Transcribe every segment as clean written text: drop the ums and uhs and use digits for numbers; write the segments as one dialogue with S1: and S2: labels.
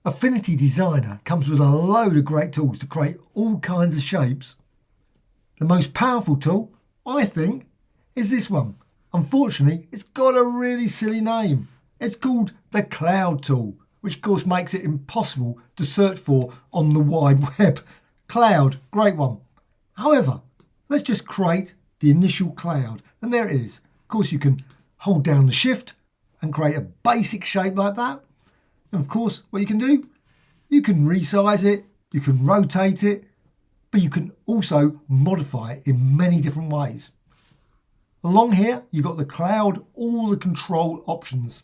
S1: Affinity Designer comes with a load of great tools to create all kinds of shapes. The most powerful tool, I think, is this one. Unfortunately, it's got a really silly name. It's called the Cloud tool, which of course makes it impossible to search for on the wide web. Cloud, great one. However, let's just create the initial cloud, and there it is. Of course, you can hold down the shift and create a basic shape like that. And of course, what you can do, you can resize it, you can rotate it, but you can also modify it in many different ways. Along here, you've got the cloud, all the control options.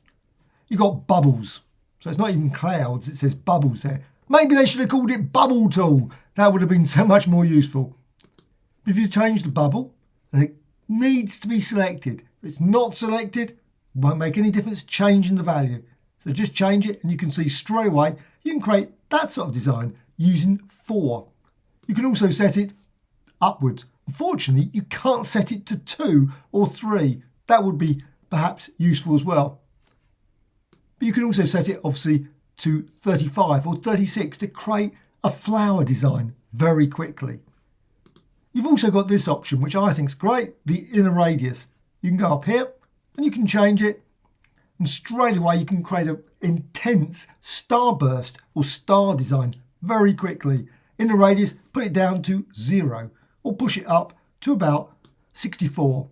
S1: You've got bubbles. So it's not even clouds, it says bubbles there. Maybe they should have called it bubble tool. That would have been so much more useful. If you change the bubble, and it needs to be selected. If it's not selected, it won't make any difference changing the value. So just change it and you can see straight away you can create that sort of design using 4. You can also set it upwards. Unfortunately, you can't set it to 2 or 3. That would be perhaps useful as well. But you can also set it obviously to 35 or 36 to create a flower design very quickly. You've also got this option, which I think is great, the inner radius. You can go up here and you can change it. And straight away you can create an intense starburst or star design very quickly. In the radius, put it down to 0 or push it up to about 64.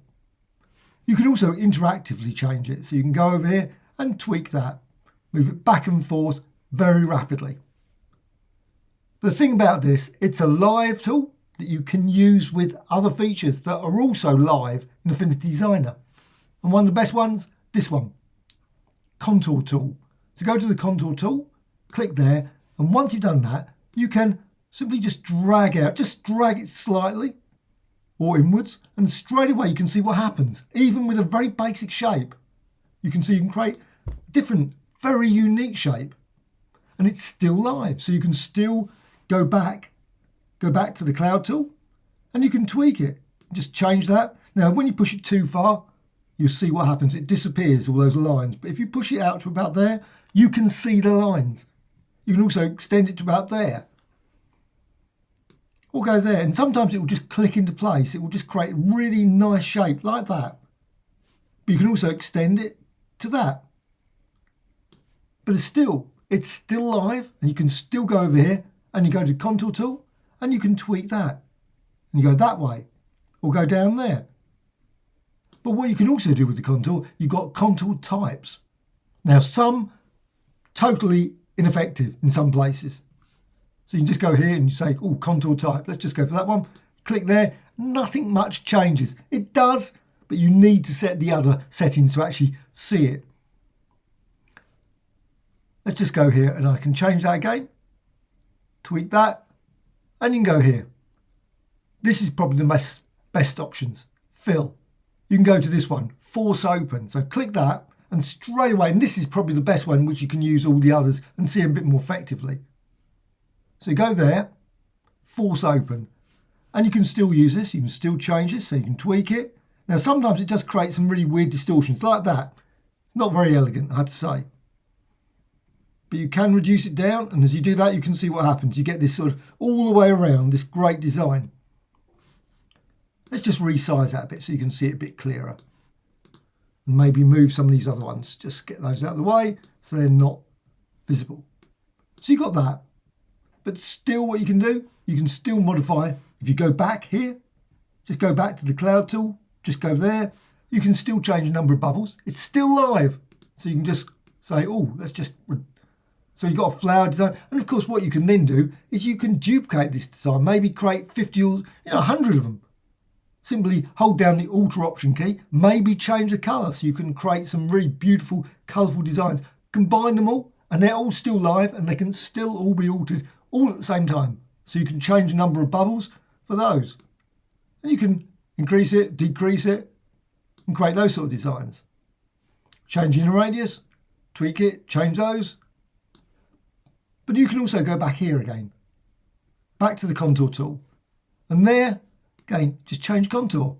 S1: You can also interactively change it. So you can go over here and tweak that. Move it back and forth very rapidly. The thing about this, it's a live tool that you can use with other features that are also live in Affinity Designer. And one of the best ones, this one. Contour tool. So go to the contour tool, click there, and once you've done that, you can simply just drag it slightly or inwards, and straight away you can see what happens. Even with a very basic shape, you can see you can create a different, very unique shape, and it's still live. So you can still go back to the cloud tool, and you can tweak it. Just change that. Now, when you push it too far, you'll see what happens. It disappears, all those lines. But if you push it out to about there, you can see the lines. You can also extend it to about there. Or go there. And sometimes it will just click into place. It will just create a really nice shape like that. But you can also extend it to that. But it's still live. And you can still go over here and you go to contour tool and you can tweak that. And you go that way or go down there. But what you can also do with the contour, you've got contour types. Now, some totally ineffective in some places. So you can just go here and you say, oh, contour type. Let's just go for that one. Click there. Nothing much changes. It does, but you need to set the other settings to actually see it. Let's just go here and I can change that again. Tweak that. And you can go here. This is probably the best options. Fill. You can go to this one, force open. So click that and straight away, and this is probably the best one which you can use all the others and see them a bit more effectively. So go there, force open, and you can still use this. You can still change this, so you can tweak it. Now, sometimes it does create some really weird distortions like that. It's not very elegant, I have to say. But you can reduce it down, and as you do that, you can see what happens. You get this sort of all the way around, this great design. Let's just resize that a bit so you can see it a bit clearer. And maybe move some of these other ones. Just get those out of the way so they're not visible. So you've got that. But still what you can do, you can still modify. If you go back here, just go back to the cloud tool, just go there. You can still change the number of bubbles. It's still live. So you can just say, oh, let's just... So you've got a flower design. And of course, what you can then do is you can duplicate this design, maybe create 50 or 100 of them. Simply hold down the Alter option key, maybe change the colour so you can create some really beautiful, colourful designs. Combine them all and they're all still live and they can still all be altered all at the same time. So you can change the number of bubbles for those. And you can increase it, decrease it and create those sort of designs. Changing the radius, tweak it, change those. But you can also go back here again, back to the contour tool. And there, again, just change contour.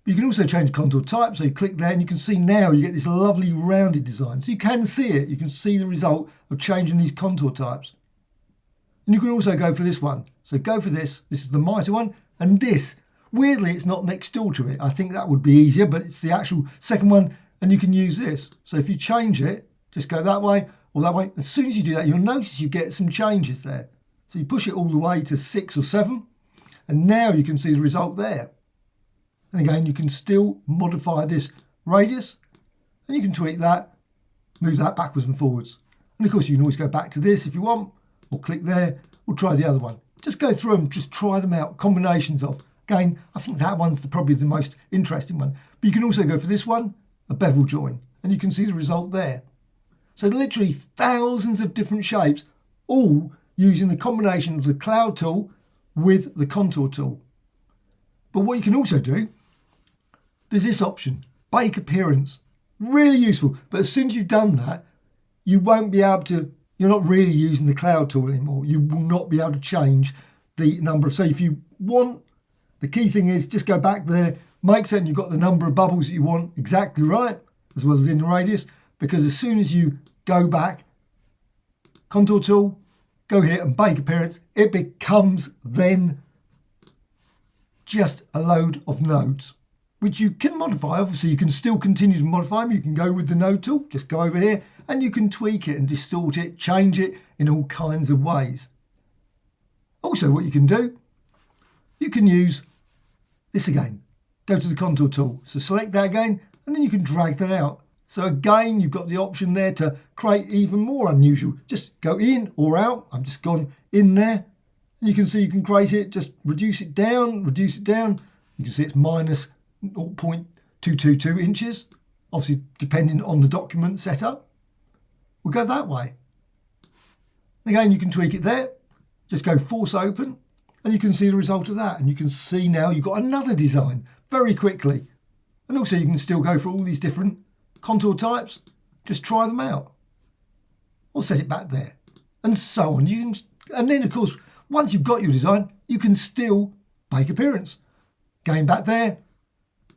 S1: But you can also change contour type, so you click there and you can see now you get this lovely rounded design. So you can see it, you can see the result of changing these contour types. And you can also go for this one. So go for this is the mitre one, and this, weirdly it's not next door to it. I think that would be easier, but it's the actual second one, and you can use this. So if you change it, just go that way or that way. As soon as you do that, you'll notice you get some changes there. So you push it all the way to 6 or 7, and now you can see the result there. And again, you can still modify this radius, and you can tweak that, move that backwards and forwards. And of course, you can always go back to this if you want, or click there, or try the other one. Just go through them, just try them out, combinations of. Again, I think that one's probably the most interesting one. But you can also go for this one, a bevel join, and you can see the result there. So literally thousands of different shapes, all using the combination of the cloud tool with the contour tool. But what you can also do, there's this option, bake appearance. Really useful, but as soon as you've done that, you won't be able to, you're not really using the cloud tool anymore. You will not be able to change the number. So if you want, the key thing is just go back there, make certain you've got the number of bubbles that you want exactly right, as well as in the radius, because as soon as you go back, contour tool, go here and bake appearance, it becomes then just a load of nodes, which you can modify. Obviously, you can still continue to modify them. You can go with the node tool, just go over here, and you can tweak it and distort it, change it in all kinds of ways. Also, what you can do, you can use this again. Go to the contour tool. So select that again, and then you can drag that out. So again, you've got the option there to create even more unusual. Just go in or out. I've just gone in there. And you can see you can create it, just reduce it down. You can see it's minus 0.222 inches, obviously depending on the document setup. We'll go that way. And again, you can tweak it there. Just go force open, and you can see the result of that. And you can see now you've got another design very quickly. And also you can still go for all these different contour types. Just try them out. Or set it back there. And so on. And then, of course, once you've got your design, you can still bake appearance. Going back there,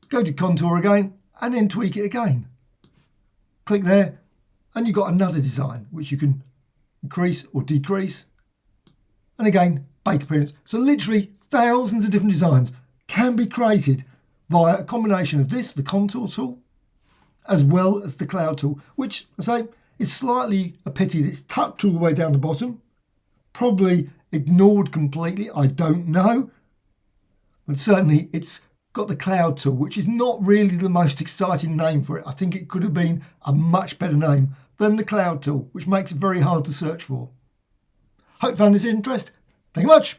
S1: go to contour again, and then tweak it again. Click there, and you've got another design, which you can increase or decrease. And again, bake appearance. So literally thousands of different designs can be created via a combination of this, the contour tool, as well as the cloud tool, which I say is slightly a pity that it's tucked all the way down the bottom. Probably ignored completely, I don't know. But certainly it's got the cloud tool, which is not really the most exciting name for it. I think it could have been a much better name than the cloud tool, which makes it very hard to search for. Hope you found this interest. Thank you much.